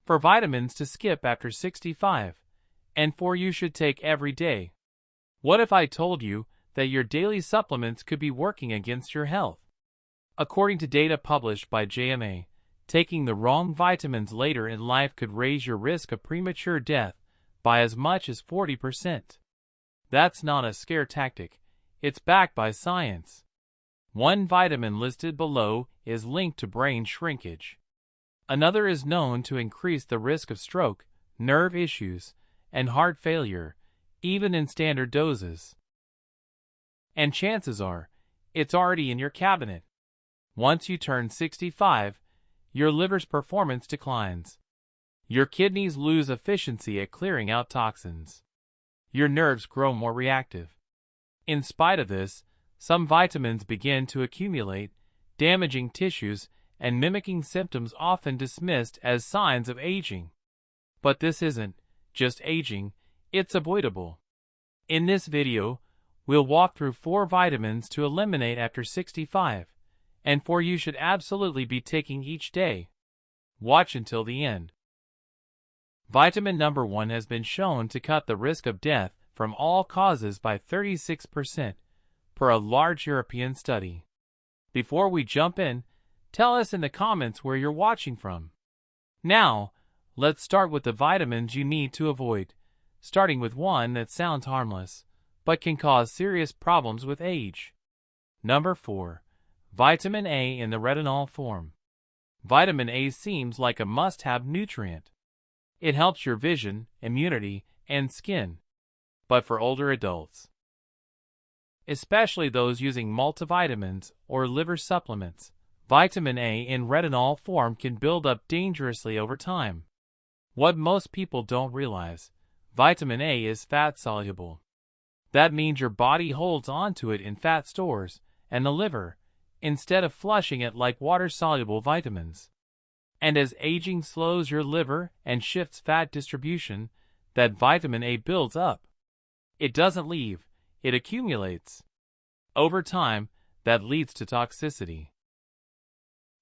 for vitamins to skip after 65, and 4 you should take every day. What if I told you that your daily supplements could be working against your health? According to data published by JMA, taking the wrong vitamins later in life could raise your risk of premature death by as much as 40%. That's not a scare tactic, it's backed by science. One vitamin listed below is linked to brain shrinkage. Another is known to increase the risk of stroke, nerve issues, and heart failure, even in standard doses. And chances are, it's already in your cabinet. Once you turn 65, your liver's performance declines. Your kidneys lose efficiency at clearing out toxins. Your nerves grow more reactive. In spite of this, some vitamins begin to accumulate, damaging tissues and mimicking symptoms often dismissed as signs of aging. But this isn't just aging, it's avoidable. In this video, we'll walk through 4 vitamins to eliminate after 65, and 4 you should absolutely be taking each day. Watch until the end. Vitamin number 1 has been shown to cut the risk of death from all causes by 36%, per a large European study. Before we jump in, tell us in the comments where you're watching from. Now, let's start with the vitamins you need to avoid, starting with one that sounds harmless, but can cause serious problems with age. Number 4. Vitamin A in the retinol form. Vitamin A seems like a must-have nutrient. It helps your vision, immunity, and skin. But for older adults, especially those using multivitamins or liver supplements, vitamin A in retinol form can build up dangerously over time. What most people don't realize, vitamin A is fat-soluble. That means your body holds onto it in fat stores and the liver, instead of flushing it like water-soluble vitamins. And as aging slows your liver and shifts fat distribution, that vitamin A builds up. It doesn't leave, it accumulates. Over time, that leads to toxicity.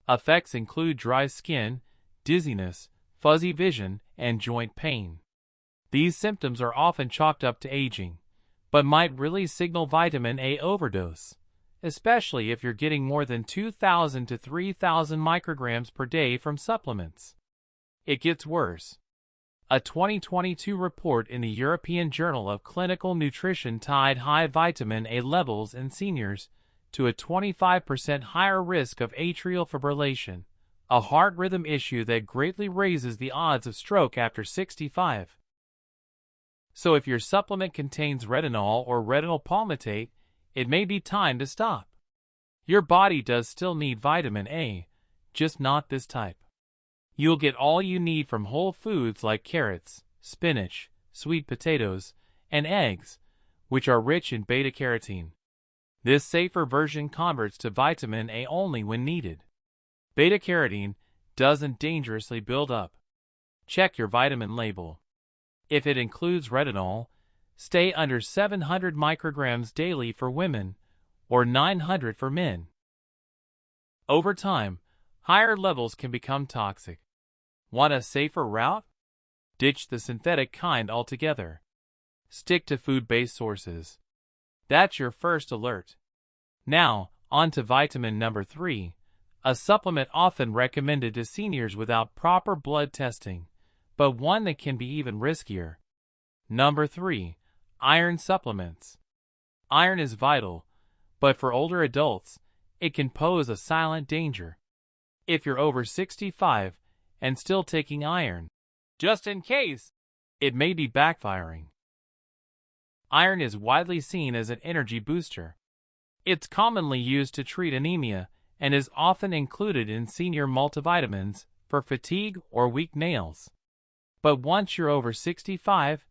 Effects include dry skin, dizziness, fuzzy vision, and joint pain. These symptoms are often chalked up to aging, but might really signal vitamin A overdose, especially if you're getting more than 2,000 to 3,000 micrograms per day from supplements. It gets worse. A 2022 report in the European Journal of Clinical Nutrition tied high vitamin A levels in seniors to a 25% higher risk of atrial fibrillation, a heart rhythm issue that greatly raises the odds of stroke after 65. So if your supplement contains retinol or retinol palmitate, it may be time to stop. Your body does still need vitamin A, just not this type. You'll get all you need from whole foods like carrots, spinach, sweet potatoes, and eggs, which are rich in beta-carotene. This safer version converts to vitamin A only when needed. Beta-carotene doesn't dangerously build up. Check your vitamin label. If it includes retinol, stay under 700 micrograms daily for women, or 900 for men. Over time, higher levels can become toxic. Want a safer route? Ditch the synthetic kind altogether. Stick to food-based sources. That's your first alert. Now, on to vitamin number 3, a supplement often recommended to seniors without proper blood testing, but one that can be even riskier. Number 3. Iron supplements. Iron is vital, but for older adults, it can pose a silent danger. If you're over 65 and still taking iron, just in case, it may be backfiring. Iron is widely seen as an energy booster. It's commonly used to treat anemia and is often included in senior multivitamins for fatigue or weak nails. But once you're over 65,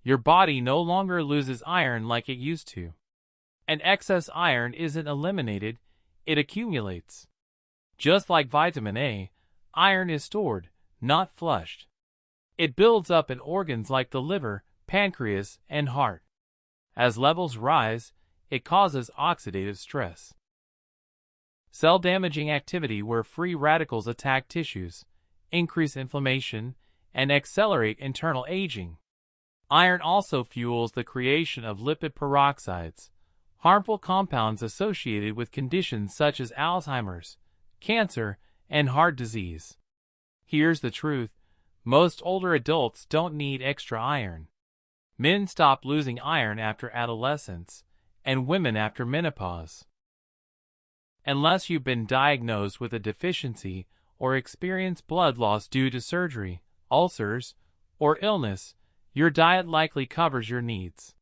your body no longer loses iron like it used to. And excess iron isn't eliminated, it accumulates. Just like vitamin A, iron is stored, not flushed. It builds up in organs like the liver, pancreas, and heart. As levels rise, it causes oxidative stress, cell-damaging activity where free radicals attack tissues, increase inflammation, and accelerate internal aging. Iron also fuels the creation of lipid peroxides, harmful compounds associated with conditions such as Alzheimer's, cancer, and heart disease. Here's the truth: most older adults don't need extra iron. Men stop losing iron after adolescence, and women after menopause. Unless you've been diagnosed with a deficiency or experience blood loss due to surgery, ulcers, or illness, your diet likely covers your needs.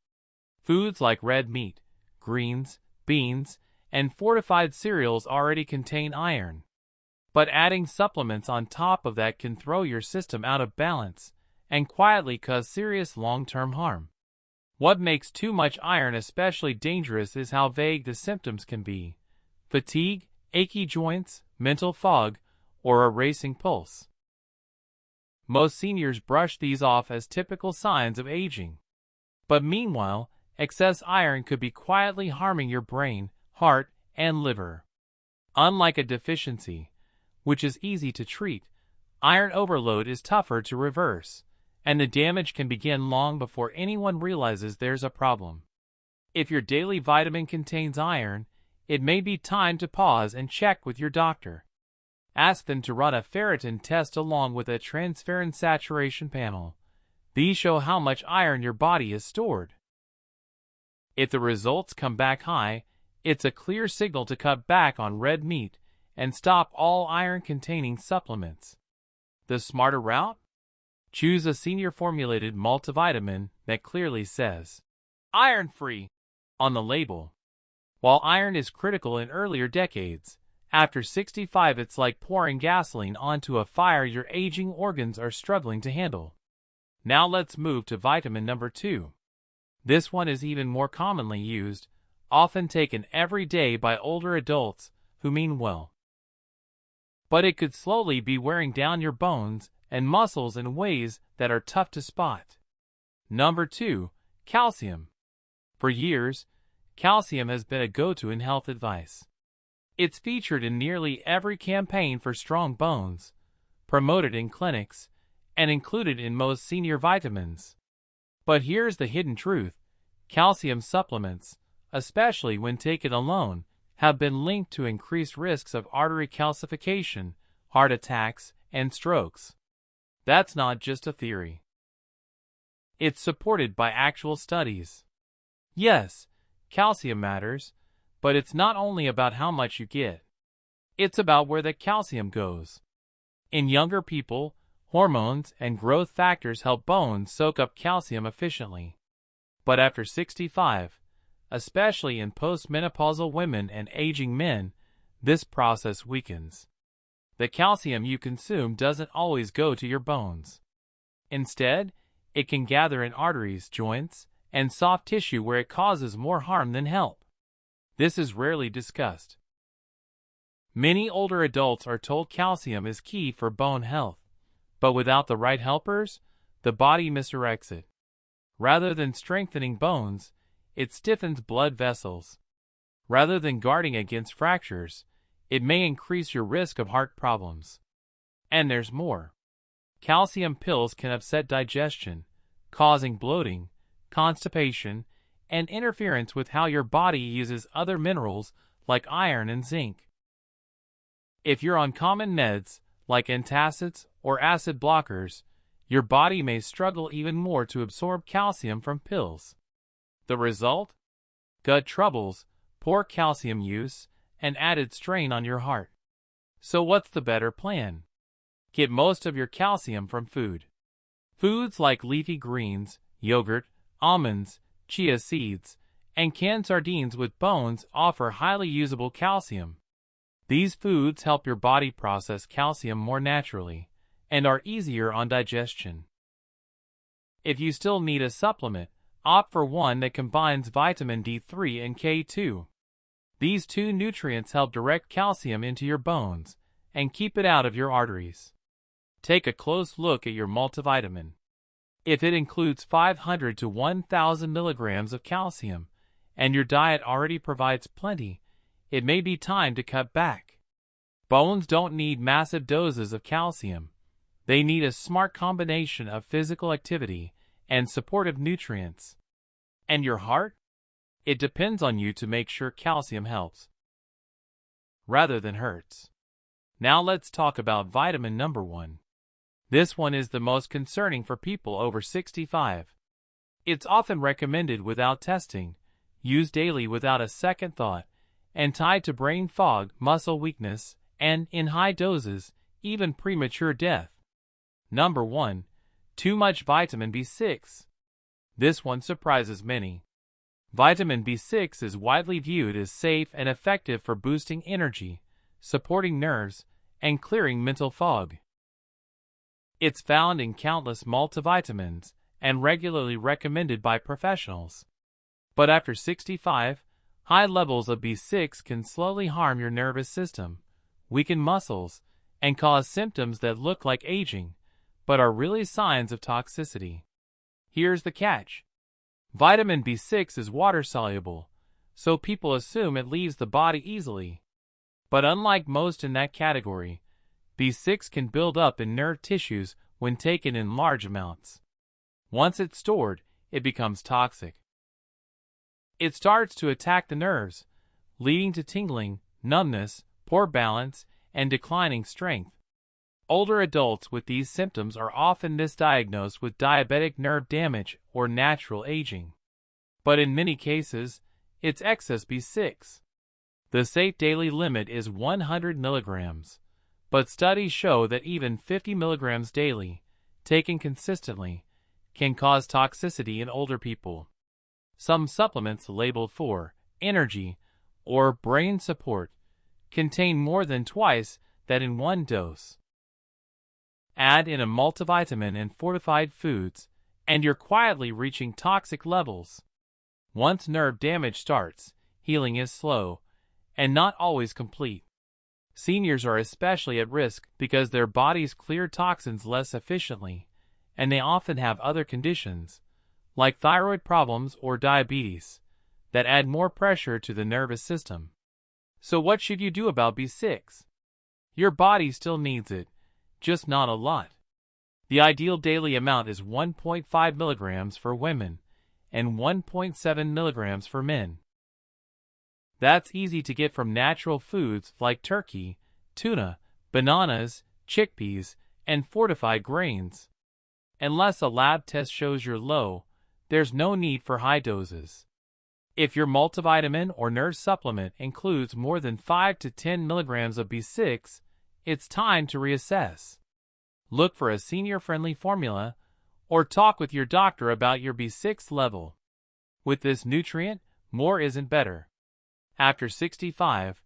Foods like red meat, greens, beans, and fortified cereals already contain iron. But adding supplements on top of that can throw your system out of balance and quietly cause serious long-term harm. What makes too much iron especially dangerous is how vague the symptoms can be: fatigue, achy joints, mental fog, or a racing pulse. Most seniors brush these off as typical signs of aging. But meanwhile, excess iron could be quietly harming your brain, heart, and liver. Unlike a deficiency, which is easy to treat, iron overload is tougher to reverse, and the damage can begin long before anyone realizes there's a problem. If your daily vitamin contains iron, it may be time to pause and check with your doctor. Ask them to run a ferritin test along with a transferrin saturation panel. These show how much iron your body has stored. If the results come back high, it's a clear signal to cut back on red meat and stop all iron-containing supplements. The smarter route? Choose a senior-formulated multivitamin that clearly says "iron-free" on the label. While iron is critical in earlier decades, after 65 it's like pouring gasoline onto a fire your aging organs are struggling to handle. Now let's move to vitamin number 2. This one is even more commonly used, often taken every day by older adults who mean well. But it could slowly be wearing down your bones and muscles in ways that are tough to spot. Number 2, calcium. For years, calcium has been a go-to in health advice. It's featured in nearly every campaign for strong bones, promoted in clinics, and included in most senior vitamins. But here's the hidden truth: calcium supplements, especially when taken alone, have been linked to increased risks of artery calcification, heart attacks, and strokes. That's not just a theory. It's supported by actual studies. Yes, calcium matters, but it's not only about how much you get. It's about where the calcium goes. In younger people, hormones and growth factors help bones soak up calcium efficiently. But after 65, especially in postmenopausal women and aging men, this process weakens. The calcium you consume doesn't always go to your bones. Instead, it can gather in arteries, joints, and soft tissue where it causes more harm than help. This is rarely discussed. Many older adults are told calcium is key for bone health, but without the right helpers, the body misdirects it. Rather than strengthening bones, it stiffens blood vessels. Rather than guarding against fractures, it may increase your risk of heart problems. And there's more. Calcium pills can upset digestion, causing bloating, constipation, and interference with how your body uses other minerals like iron and zinc. If you're on common meds like antacids or acid blockers, your body may struggle even more to absorb calcium from pills. The result? Gut troubles, poor calcium use, and added strain on your heart. So what's the better plan? Get most of your calcium from food. Foods like leafy greens, yogurt, almonds, chia seeds, and canned sardines with bones offer highly usable calcium. These foods help your body process calcium more naturally and are easier on digestion. If you still need a supplement, opt for one that combines vitamin D3 and K2. These two nutrients help direct calcium into your bones and keep it out of your arteries. Take a close look at your multivitamin. If it includes 500 to 1,000 milligrams of calcium, and your diet already provides plenty, it may be time to cut back. Bones don't need massive doses of calcium. They need a smart combination of physical activity and supportive nutrients. And your heart? It depends on you to make sure calcium helps rather than hurts. Now let's talk about vitamin number 1. This one is the most concerning for people over 65. It's often recommended without testing, used daily without a second thought, and tied to brain fog, muscle weakness, and, in high doses, even premature death. Number 1. Too much vitamin B6. This one surprises many. Vitamin B6 is widely viewed as safe and effective for boosting energy, supporting nerves, and clearing mental fog. It's found in countless multivitamins and regularly recommended by professionals. But after 65, high levels of B6 can slowly harm your nervous system, weaken muscles, and cause symptoms that look like aging, but are really signs of toxicity. Here's the catch. Vitamin B6 is water-soluble, so people assume it leaves the body easily. But unlike most in that category, B6 can build up in nerve tissues when taken in large amounts. Once it's stored, it becomes toxic. It starts to attack the nerves, leading to tingling, numbness, poor balance, and declining strength. Older adults with these symptoms are often misdiagnosed with diabetic nerve damage or natural aging. But in many cases, it's excess B6. The safe daily limit is 100 milligrams, but studies show that even 50 milligrams daily, taken consistently, can cause toxicity in older people. Some supplements labeled for energy or brain support contain more than twice that in one dose. Add in a multivitamin and fortified foods, and you're quietly reaching toxic levels. Once nerve damage starts, healing is slow, and not always complete. Seniors are especially at risk because their bodies clear toxins less efficiently, and they often have other conditions, like thyroid problems or diabetes, that add more pressure to the nervous system. So what should you do about B6? Your body still needs it, just not a lot. The ideal daily amount is 1.5 milligrams for women and 1.7 milligrams for men. That's easy to get from natural foods like turkey, tuna, bananas, chickpeas, and fortified grains. Unless a lab test shows you're low, there's no need for high doses. If your multivitamin or nerve supplement includes more than 5 to 10 milligrams of B6, it's time to reassess. Look for a senior-friendly formula or talk with your doctor about your B6 level. With this nutrient, more isn't better. After 65,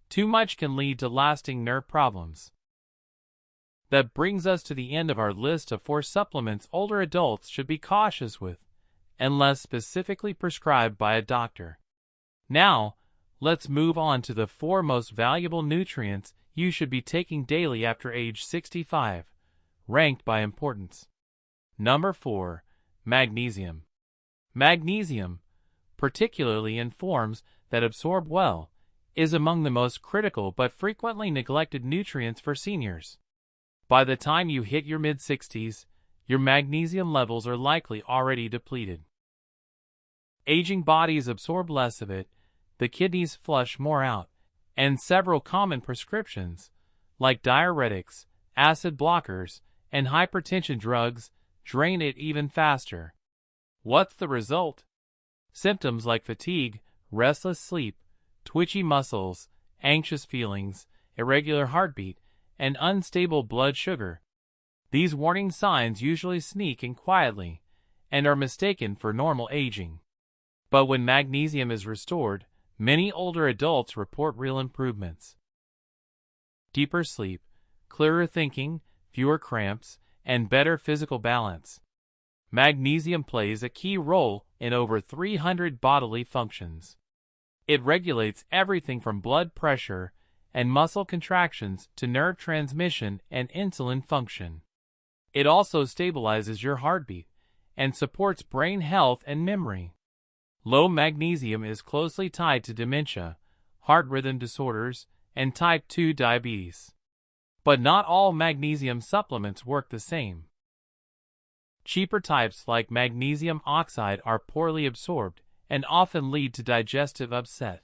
too much can lead to lasting nerve problems. That brings us to the end of our list of 4 supplements older adults should be cautious with, unless specifically prescribed by a doctor. Now, let's move on to the 4 most valuable nutrients you should be taking daily after age 65, ranked by importance. Number 4. Magnesium. Magnesium, particularly in forms that absorb well, is among the most critical but frequently neglected nutrients for seniors. By the time you hit your mid-60s, your magnesium levels are likely already depleted. Aging bodies absorb less of it, the kidneys flush more out, and several common prescriptions, like diuretics, acid blockers, and hypertension drugs, drain it even faster. What's the result? Symptoms like fatigue, restless sleep, twitchy muscles, anxious feelings, irregular heartbeat, and unstable blood sugar. These warning signs usually sneak in quietly and are mistaken for normal aging. But when magnesium is restored, many older adults report real improvements. Deeper sleep, clearer thinking, fewer cramps, and better physical balance. Magnesium plays a key role in over 300 bodily functions. It regulates everything from blood pressure and muscle contractions to nerve transmission and insulin function. It also stabilizes your heartbeat and supports brain health and memory. Low magnesium is closely tied to dementia, heart rhythm disorders, and type 2 diabetes. But not all magnesium supplements work the same. Cheaper types like magnesium oxide are poorly absorbed and often lead to digestive upset.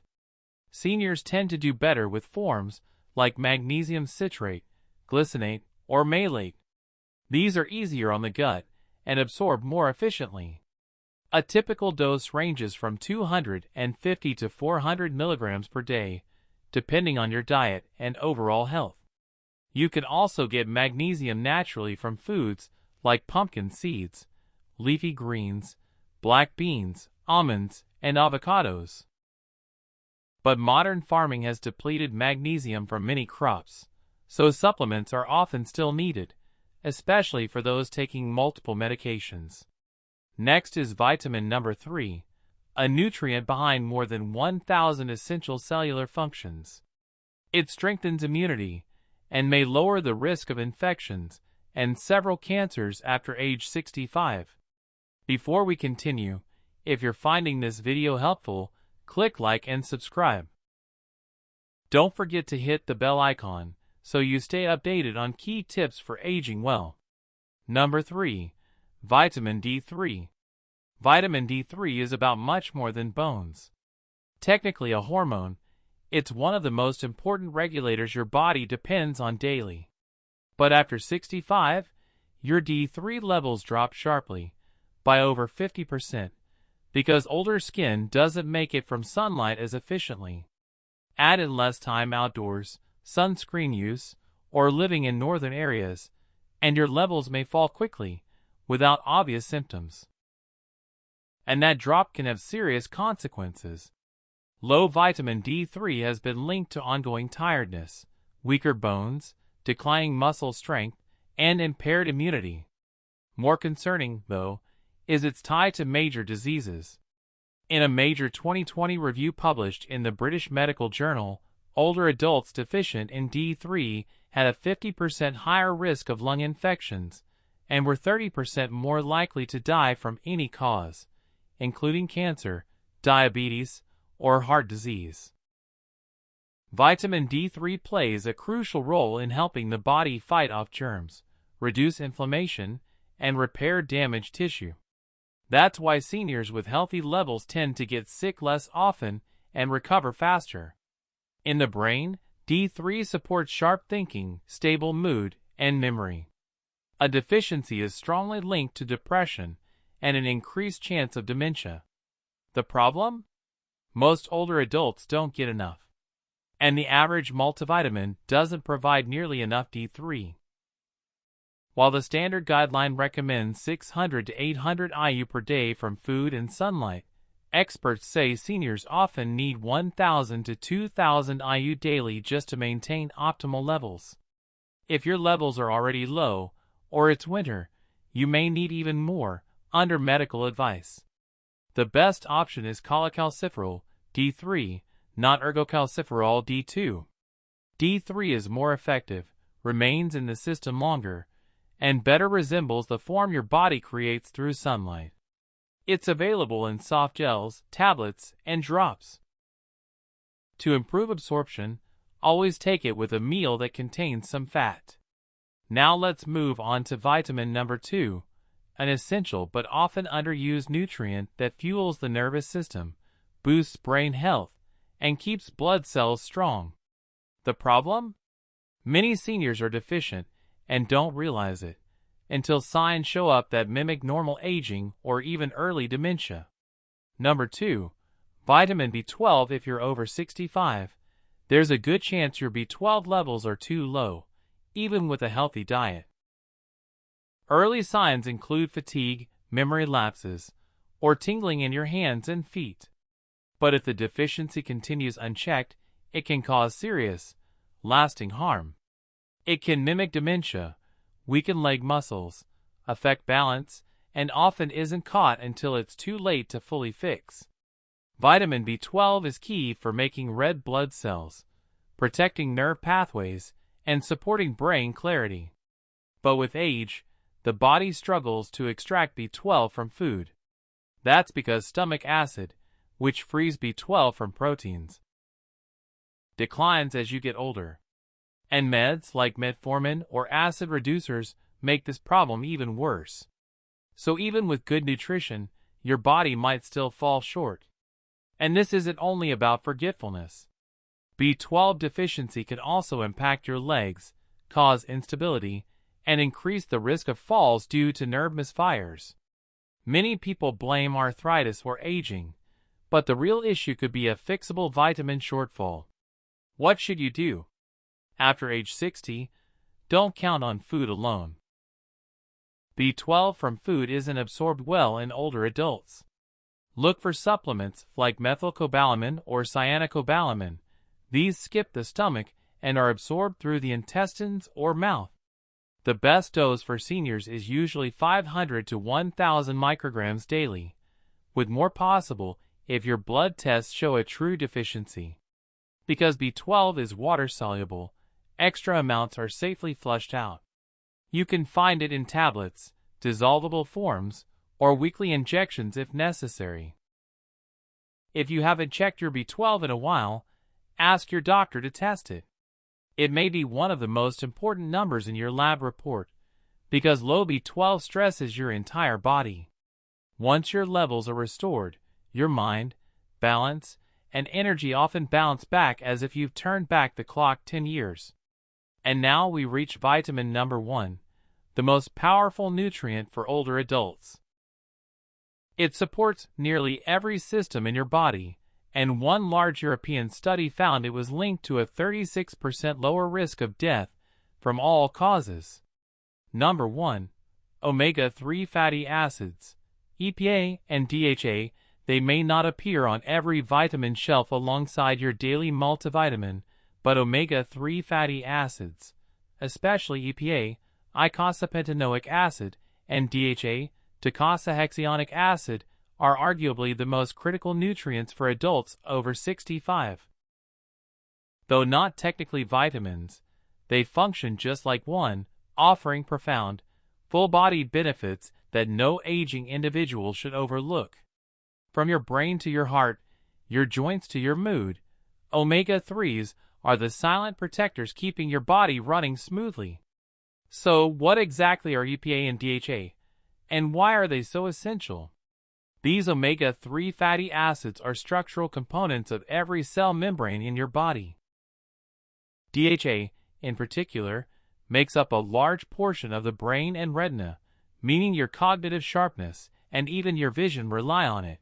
Seniors tend to do better with forms like magnesium citrate, glycinate, or malate. These are easier on the gut and absorb more efficiently. A typical dose ranges from 250 to 400 milligrams per day, depending on your diet and overall health. You can also get magnesium naturally from foods like pumpkin seeds, leafy greens, black beans, almonds, and avocados. But modern farming has depleted magnesium from many crops, so supplements are often still needed, especially for those taking multiple medications. Next is vitamin number 3, a nutrient behind more than 1,000 essential cellular functions. It strengthens immunity and may lower the risk of infections and several cancers after age 65. Before we continue, if you're finding this video helpful, click like and subscribe. Don't forget to hit the bell icon so you stay updated on key tips for aging well. Number 3. Vitamin D3. Vitamin D3 is about much more than bones. Technically a hormone, it's one of the most important regulators your body depends on daily. But after 65, your D3 levels drop sharply, by over 50%, because older skin doesn't make it from sunlight as efficiently. Add in less time outdoors, sunscreen use, or living in northern areas, and your levels may fall quickly, without obvious symptoms. And that drop can have serious consequences. Low vitamin D3 has been linked to ongoing tiredness, weaker bones, declining muscle strength, and impaired immunity. More concerning, though, is its tie to major diseases. In a major 2020 review published in the British Medical Journal, older adults deficient in D3 had a 50% higher risk of lung infections and were 30% more likely to die from any cause, including cancer, diabetes, or heart disease. Vitamin D3 plays a crucial role in helping the body fight off germs, reduce inflammation, and repair damaged tissue. That's why seniors with healthy levels tend to get sick less often and recover faster. In the brain, D3 supports sharp thinking, stable mood, and memory. A deficiency is strongly linked to depression and an increased chance of dementia. The problem? Most older adults don't get enough, and the average multivitamin doesn't provide nearly enough D3. While the standard guideline recommends 600 to 800 IU per day from food and sunlight, experts say seniors often need 1,000 to 2,000 IU daily just to maintain optimal levels. If your levels are already low, or it's winter, you may need even more, under medical advice. The best option is cholecalciferol, D3, not ergocalciferol, D2. D3 is more effective, remains in the system longer, and better resembles the form your body creates through sunlight. It's available in soft gels, tablets, and drops. To improve absorption, always take it with a meal that contains some fat. Now let's move on to vitamin number 2, an essential but often underused nutrient that fuels the nervous system, boosts brain health, and keeps blood cells strong. The problem? Many seniors are deficient and don't realize it until signs show up that mimic normal aging or even early dementia. Number 2, vitamin B12. If you're over 65, there's a good chance your B12 levels are too low, even with a healthy diet. Early signs include fatigue, memory lapses, or tingling in your hands and feet. But if the deficiency continues unchecked, it can cause serious, lasting harm. It can mimic dementia, weaken leg muscles, affect balance, and often isn't caught until it's too late to fully fix. Vitamin B12 is key for making red blood cells, protecting nerve pathways, and supporting brain clarity. But with age, the body struggles to extract B12 from food. That's because stomach acid, which frees B12 from proteins, declines as you get older. And meds like metformin or acid reducers make this problem even worse. So even with good nutrition, your body might still fall short. And this isn't only about forgetfulness. B12 deficiency can also impact your legs, cause instability, and increase the risk of falls due to nerve misfires. Many people blame arthritis or aging, but the real issue could be a fixable vitamin shortfall. What should you do? After age 60, don't count on food alone. B12 from food isn't absorbed well in older adults. Look for supplements like methylcobalamin or cyanocobalamin. These skip the stomach and are absorbed through the intestines or mouth. The best dose for seniors is usually 500 to 1,000 micrograms daily, with more possible if your blood tests show a true deficiency. Because B12 is water-soluble, extra amounts are safely flushed out. You can find it in tablets, dissolvable forms, or weekly injections if necessary. If you haven't checked your B12 in a while, ask your doctor to test it. It may be one of the most important numbers in your lab report, because low B12 stresses your entire body. Once your levels are restored, your mind, balance, and energy often bounce back as if you've turned back the clock 10 years. And now we reach vitamin number 1, the most powerful nutrient for older adults. It supports nearly every system in your body, and one large European study found it was linked to a 36% lower risk of death from all causes. Number 1. Omega-3 fatty acids, EPA and DHA. They may not appear on every vitamin shelf alongside your daily multivitamin, but omega-3 fatty acids, especially EPA, eicosapentaenoic acid, and DHA, docosahexaenoic acid, are arguably the most critical nutrients for adults over 65. Though not technically vitamins, they function just like one, offering profound, full-body benefits that no aging individual should overlook. From your brain to your heart, your joints to your mood, omega-3s are the silent protectors keeping your body running smoothly. So, what exactly are EPA and DHA, and why are they so essential? These omega-3 fatty acids are structural components of every cell membrane in your body. DHA, in particular, makes up a large portion of the brain and retina, meaning your cognitive sharpness and even your vision rely on it.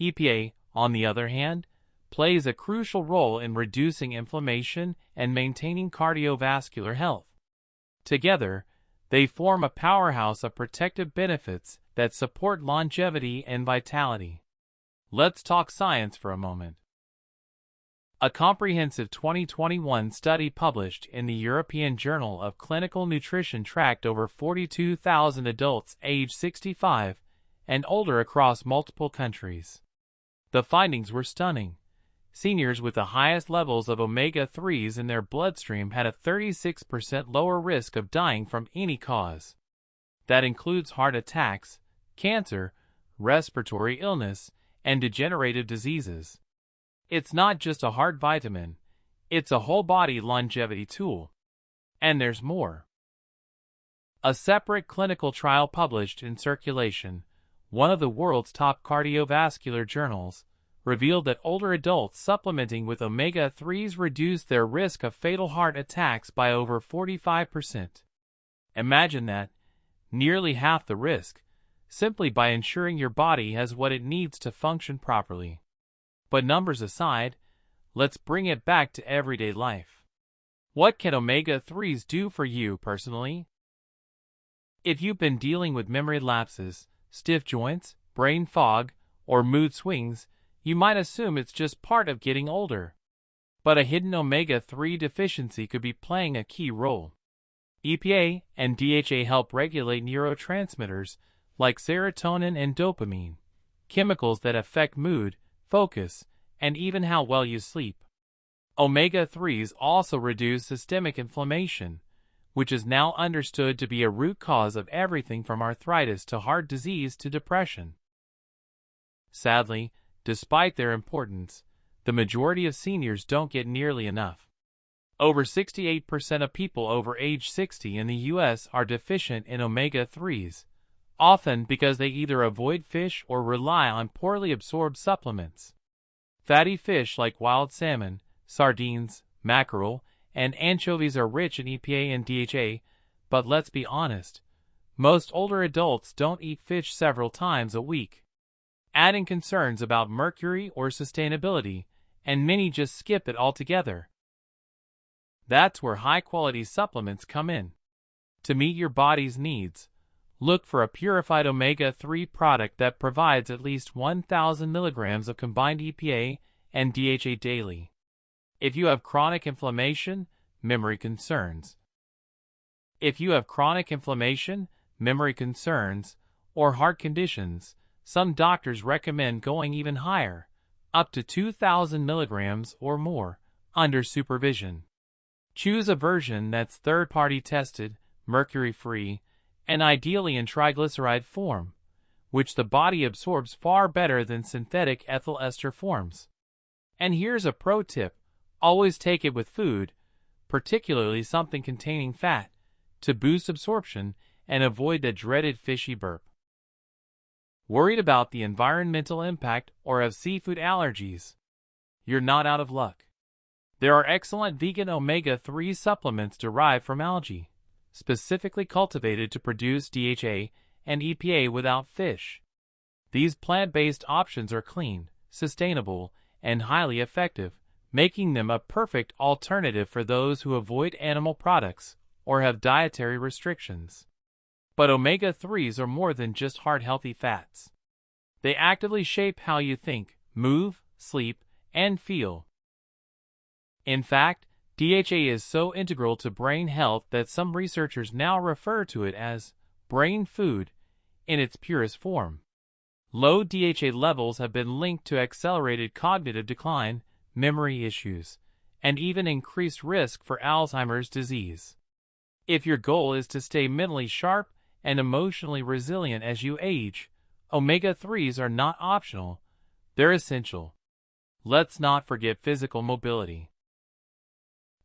EPA, on the other hand, plays a crucial role in reducing inflammation and maintaining cardiovascular health. Together, they form a powerhouse of protective benefits that support longevity and vitality. Let's talk science for a moment. A comprehensive 2021 study published in the European Journal of Clinical Nutrition tracked over 42,000 adults aged 65 and older across multiple countries. The findings were stunning. Seniors with the highest levels of omega-3s in their bloodstream had a 36% lower risk of dying from any cause. That includes heart attacks, cancer, respiratory illness, and degenerative diseases. It's not just a heart vitamin, it's a whole-body longevity tool. And there's more. A separate clinical trial published in Circulation, one of the world's top cardiovascular journals, revealed that older adults supplementing with omega-3s reduced their risk of fatal heart attacks by over 45%. Imagine that, nearly half the risk, simply by ensuring your body has what it needs to function properly. But numbers aside, let's bring it back to everyday life. What can omega-3s do for you personally? If you've been dealing with memory lapses, stiff joints, brain fog, or mood swings, you might assume it's just part of getting older. But a hidden omega-3 deficiency could be playing a key role. EPA and DHA help regulate neurotransmitters like serotonin and dopamine, chemicals that affect mood, focus, and even how well you sleep. Omega-3s also reduce systemic inflammation, which is now understood to be a root cause of everything from arthritis to heart disease to depression. Sadly, despite their importance, the majority of seniors don't get nearly enough. Over 68% of people over age 60 in the US are deficient in omega-3s, often because they either avoid fish or rely on poorly absorbed supplements. Fatty fish like wild salmon, sardines, mackerel, and anchovies are rich in EPA and DHA, but let's be honest, most older adults don't eat fish several times a week. Adding concerns about mercury or sustainability, and many just skip it altogether. That's where high-quality supplements come in. To meet your body's needs, look for a purified omega-3 product that provides at least 1,000 milligrams of combined EPA and DHA daily. If you have chronic inflammation, memory concerns. If you have chronic inflammation, memory concerns, or heart conditions, some doctors recommend going even higher, up to 2,000 milligrams or more, under supervision. Choose a version that's third-party tested, mercury-free, and ideally in triglyceride form, which the body absorbs far better than synthetic ethyl ester forms. And here's a pro tip: always take it with food, particularly something containing fat, to boost absorption and avoid the dreaded fishy burp. Worried about the environmental impact or have seafood allergies? You're not out of luck. There are excellent vegan omega-3 supplements derived from algae, specifically cultivated to produce DHA and EPA without fish. These plant-based options are clean, sustainable, and highly effective, making them a perfect alternative for those who avoid animal products or have dietary restrictions. But omega-3s are more than just heart-healthy fats. They actively shape how you think, move, sleep, and feel. In fact, DHA is so integral to brain health that some researchers now refer to it as brain food in its purest form. Low DHA levels have been linked to accelerated cognitive decline, memory issues, and even increased risk for Alzheimer's disease. If your goal is to stay mentally sharp and emotionally resilient as you age, omega-3s are not optional, they're essential. Let's not forget physical mobility.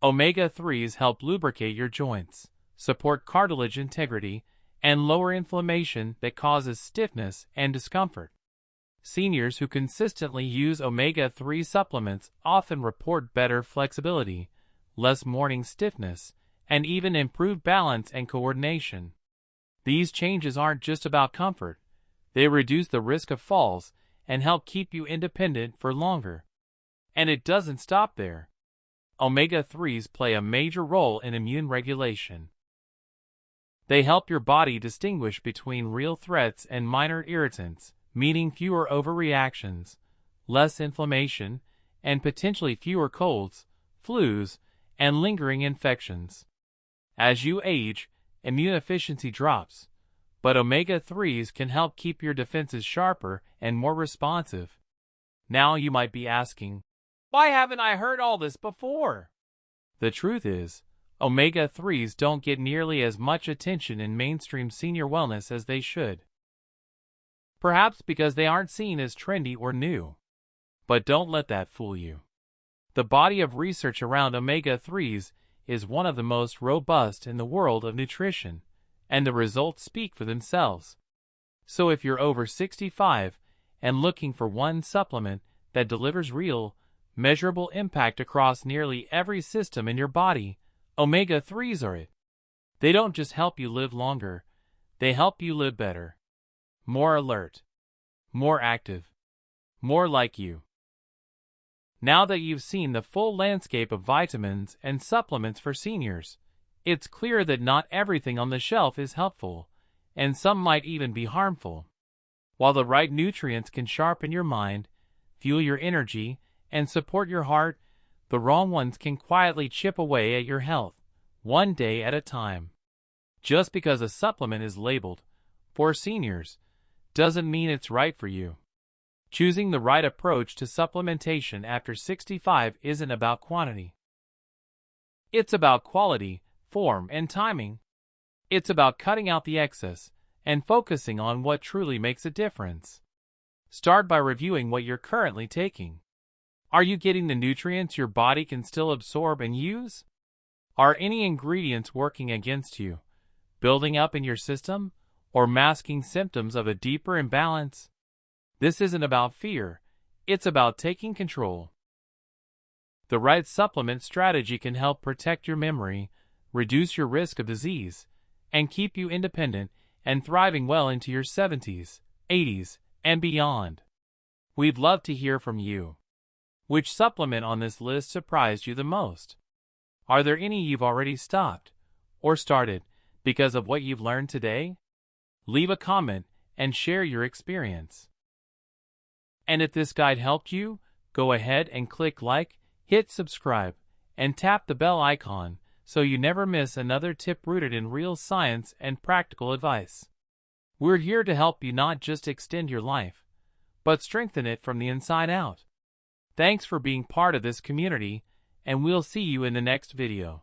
Omega-3s help lubricate your joints, support cartilage integrity, and lower inflammation that causes stiffness and discomfort. Seniors who consistently use omega-3 supplements often report better flexibility, less morning stiffness, and even improved balance and coordination. These changes aren't just about comfort. They reduce the risk of falls and help keep you independent for longer. And it doesn't stop there. Omega-3s play a major role in immune regulation. They help your body distinguish between real threats and minor irritants, meaning fewer overreactions, less inflammation, and potentially fewer colds, flus, and lingering infections. As you age, immune efficiency drops, but omega-3s can help keep your defenses sharper and more responsive. Now you might be asking, why haven't I heard all this before? The truth is, omega-3s don't get nearly as much attention in mainstream senior wellness as they should. Perhaps because they aren't seen as trendy or new. But don't let that fool you. The body of research around omega-3s is one of the most robust in the world of nutrition, and the results speak for themselves. So if you're over 65 and looking for one supplement that delivers real, measurable impact across nearly every system in your body, omega-3s are it. They don't just help you live longer, they help you live better. More alert, more active, more like you. Now that you've seen the full landscape of vitamins and supplements for seniors, it's clear that not everything on the shelf is helpful, and some might even be harmful. While the right nutrients can sharpen your mind, fuel your energy, and support your heart, the wrong ones can quietly chip away at your health, one day at a time. Just because a supplement is labeled for seniors doesn't mean it's right for you. Choosing the right approach to supplementation after 65 isn't about quantity. It's about quality, form, and timing. It's about cutting out the excess and focusing on what truly makes a difference. Start by reviewing what you're currently taking. Are you getting the nutrients your body can still absorb and use? Are any ingredients working against you, building up in your system, or masking symptoms of a deeper imbalance? This isn't about fear, it's about taking control. The right supplement strategy can help protect your memory, reduce your risk of disease, and keep you independent and thriving well into your 70s, 80s, and beyond. We'd love to hear from you. Which supplement on this list surprised you the most? Are there any you've already stopped or started because of what you've learned today? Leave a comment and share your experience. And if this guide helped you, go ahead and click like, hit subscribe, and tap the bell icon so you never miss another tip rooted in real science and practical advice. We're here to help you not just extend your life, but strengthen it from the inside out. Thanks for being part of this community, and we'll see you in the next video.